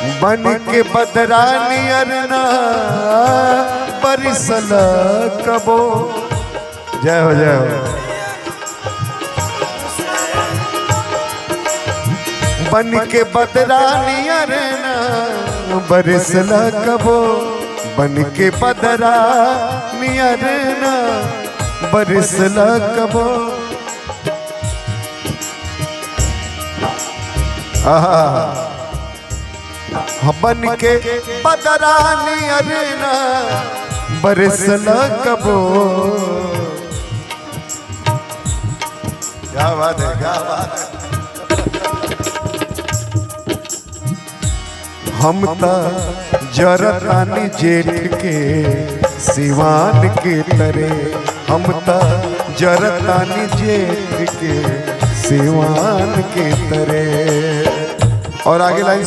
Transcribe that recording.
बन के बदरानी अरना परिसल कबो। जय हो जय हो। बन के बदरानी अरना बरसल कबो। बन के बदरानी अरना बरसल कबो। बन के बदरानी अरना बरसल कबो। क्या बात है, क्या बात है। हम ता जरतानी जेठ के सिवान के तरे। हम ता जरतानी जेठ के सिवान के तरे। और आगे लाइन